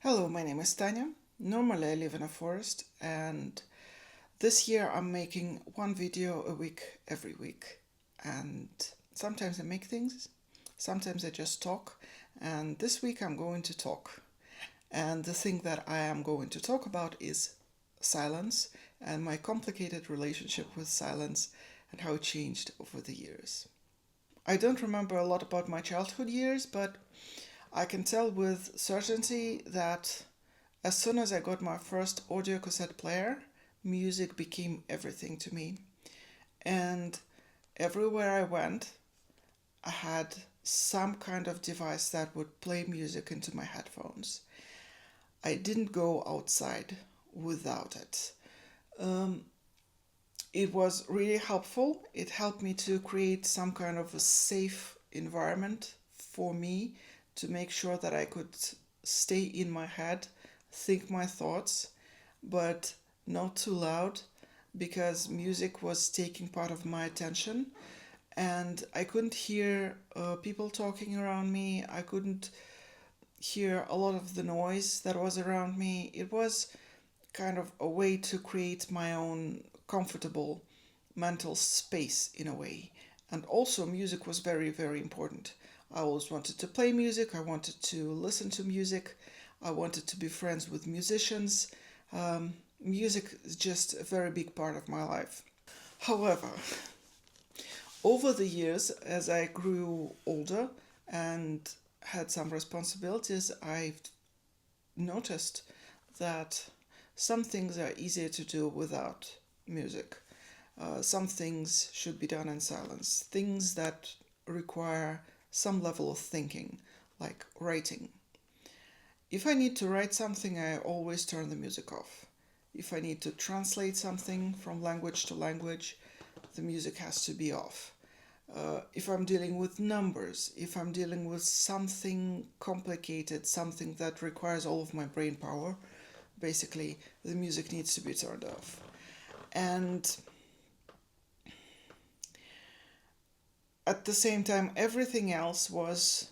Hello, my name is Tanya. Normally, I live in a forest, and this year I'm making one video a week every week. And sometimes I make things, sometimes I just talk, and this week I'm going to talk. And the thing that I am going to talk about is silence and my complicated relationship with silence and how it changed over the years. I don't remember a lot about my childhood years, but I can tell with certainty that as soon as I got my first audio cassette player, music became everything to me. And everywhere I went, I had some kind of device that would play music into my headphones. I didn't go outside without it. Um, it was really helpful. It helped me to create some kind of a safe environment for me to make sure that I could stay in my head, think my thoughts, but not too loud because music was taking part of my attention and I couldn't hear people talking around me. I couldn't hear a lot of the noise that was around me. It was kind of a way to create my own comfortable mental space in a way. And also, music was very, very important. I always wanted to play music, I wanted to listen to music, I wanted to be friends with musicians. Music is just a very big part of my life. However, over the years, as I grew older and had some responsibilities, I've noticed that some things are easier to do without music. Some things should be done in silence. Things that require some level of thinking, like writing. If I need to write something, I always turn the music off. If I need to translate something from language to language, the music has to be off. If I'm dealing with numbers, if I'm dealing with something complicated, something that requires all of my brain power, basically the music needs to be turned off. And at the same time, everything else was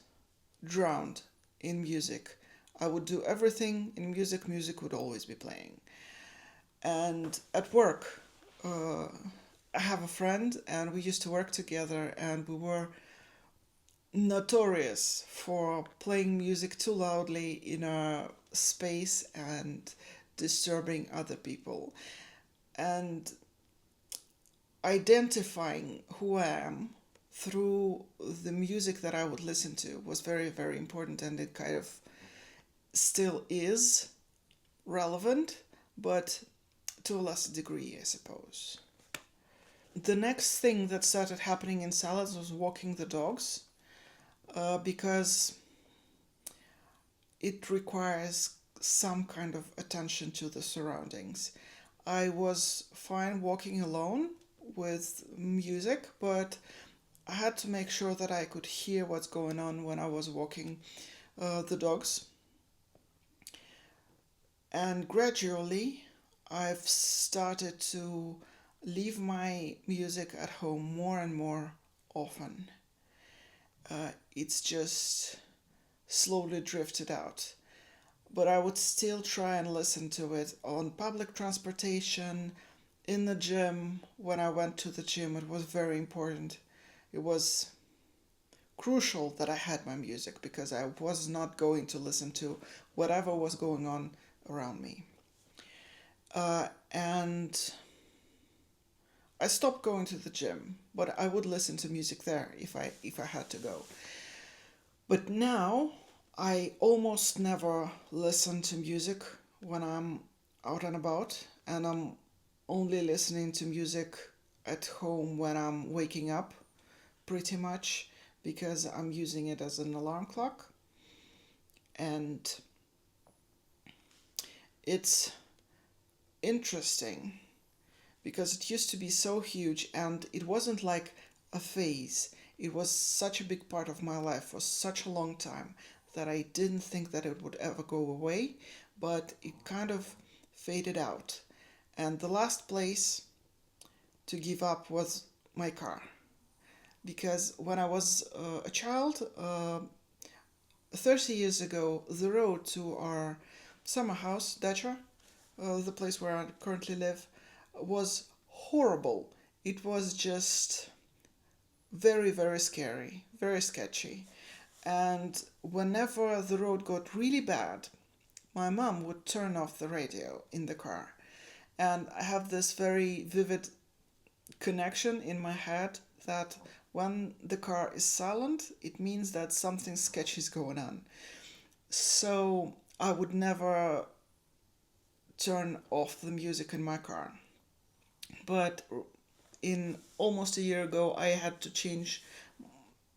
drowned in music. I would do everything in music, music would always be playing. And at work, I have a friend and we used to work together and we were notorious for playing music too loudly in a space and disturbing other people. And identifying who I am through the music that I would listen to was very, very important, and it kind of still is relevant, but to a lesser degree, I suppose. The next thing that started happening in silence was walking the dogs, because it requires some kind of attention to the surroundings. I was fine walking alone with music, but I had to make sure that I could hear what's going on when I was walking the dogs. And gradually, I've started to leave my music at home more and more often. It's just slowly drifted out. But I would still try and listen to it on public transportation, in the gym. When I went to the gym, it was very important. It was crucial that I had my music because I was not going to listen to whatever was going on around me. And I stopped going to the gym, but I would listen to music there if I had to go. But now I almost never listen to music when I'm out and about, and I'm only listening to music at home when I'm waking up, pretty much, because I'm using it as an alarm clock. And it's interesting because it used to be so huge and it wasn't like a phase. It was such a big part of my life for such a long time that I didn't think that it would ever go away, but it kind of faded out. And the last place to give up was my car. Because when I was a child, 30 years ago, the road to our summer house, Dacha, the place where I currently live, was horrible. It was just very, very scary, very sketchy. And whenever the road got really bad, my mom would turn off the radio in the car. And I have this very vivid connection in my head that when the car is silent, it means that something sketchy is going on. So I would never turn off the music in my car. But in almost a year ago, I had to change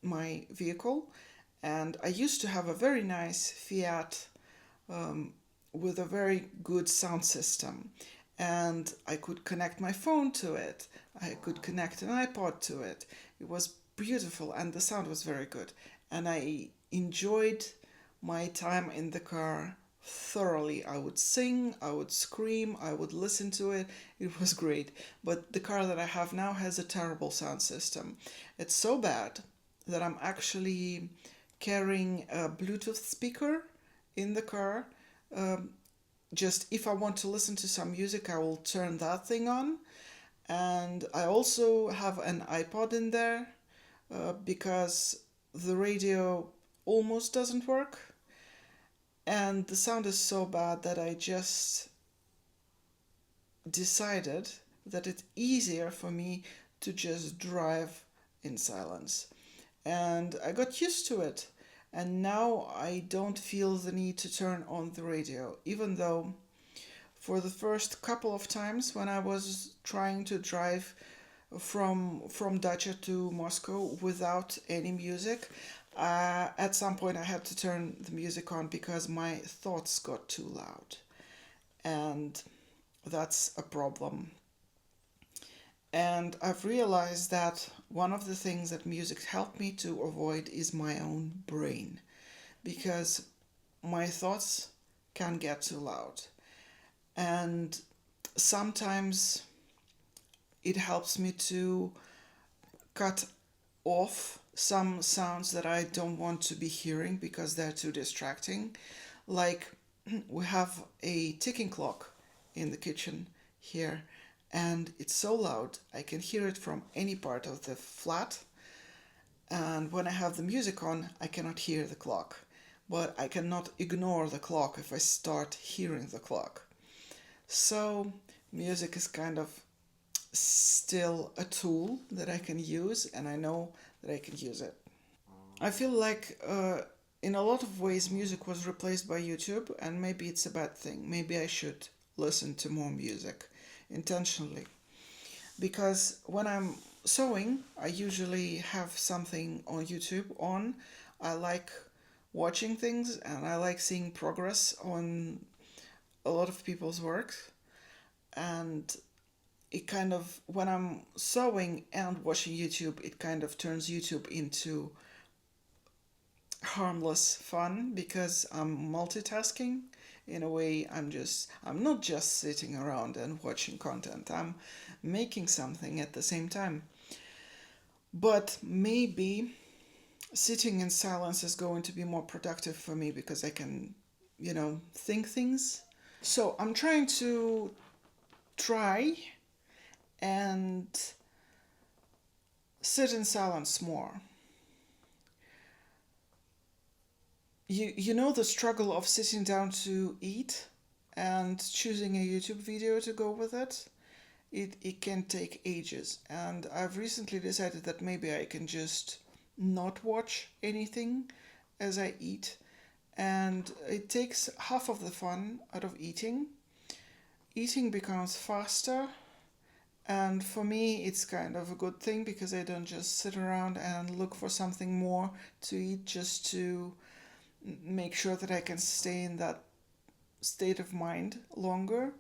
my vehicle, and I used to have a very nice Fiat um, with a very good sound system, and I could connect my phone to it. I could connect an iPod to it. It was beautiful, and the sound was very good. And I enjoyed my time in the car thoroughly. I would sing, I would scream, I would listen to it. It was great. But the car that I have now has a terrible sound system. It's so bad that I'm actually carrying a Bluetooth speaker in the car. Um, just if I want to listen to some music, I will turn that thing on. And I also have an iPod in there because the radio almost doesn't work. And the sound is so bad that I just decided that it's easier for me to just drive in silence. And I got used to it. And now I don't feel the need to turn on the radio, even though for the first couple of times when I was trying to drive from Dacha to Moscow without any music, at some point I had to turn the music on because my thoughts got too loud. And that's a problem. And I've realized that one of the things that music helped me to avoid is my own brain because my thoughts can get too loud. And sometimes it helps me to cut off some sounds that I don't want to be hearing because they're too distracting. Like we have a ticking clock in the kitchen here, and it's so loud I can hear it from any part of the flat. And when I have the music on, I cannot hear the clock. But I cannot ignore the clock if I start hearing the clock. So, music is kind of still a tool that I can use, and I know that I can use it. I feel like in a lot of ways music was replaced by YouTube, and maybe it's a bad thing. Maybe I should listen to more music intentionally. Because when I'm sewing, I usually have something on YouTube on. I like watching things and I like seeing progress on a lot of people's work. And it kind of, when I'm sewing and watching YouTube, it kind of turns YouTube into harmless fun because I'm multitasking. In a way, I'm not just sitting around and watching content, I'm making something at the same time. But maybe sitting in silence is going to be more productive for me because I can, think things. So I'm try and sit in silence more. You know the struggle of sitting down to eat and choosing a YouTube video to go with it? It can take ages. And I've recently decided that maybe I can just not watch anything as I eat. And it takes half of the fun out of eating. Eating becomes faster. And for me, it's kind of a good thing because I don't just sit around and look for something more to eat just to make sure that I can stay in that state of mind longer.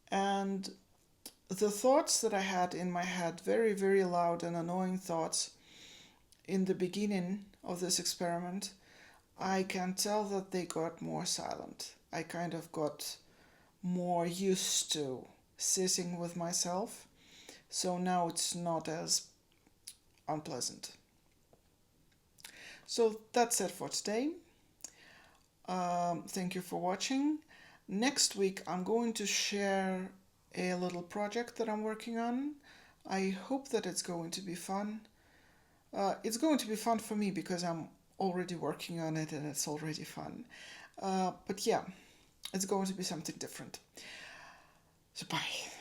And the thoughts that I had in my head, very, very loud and annoying thoughts in the beginning of this experiment, I can tell that they got more silent. I kind of got more used to sitting with myself. So now it's not as unpleasant. So that's it for today. Thank you for watching. Next week, I'm going to share a little project that I'm working on. I hope that it's going to be fun. It's going to be fun for me because I'm already working on it and it's already fun. But yeah, it's going to be something different. So bye.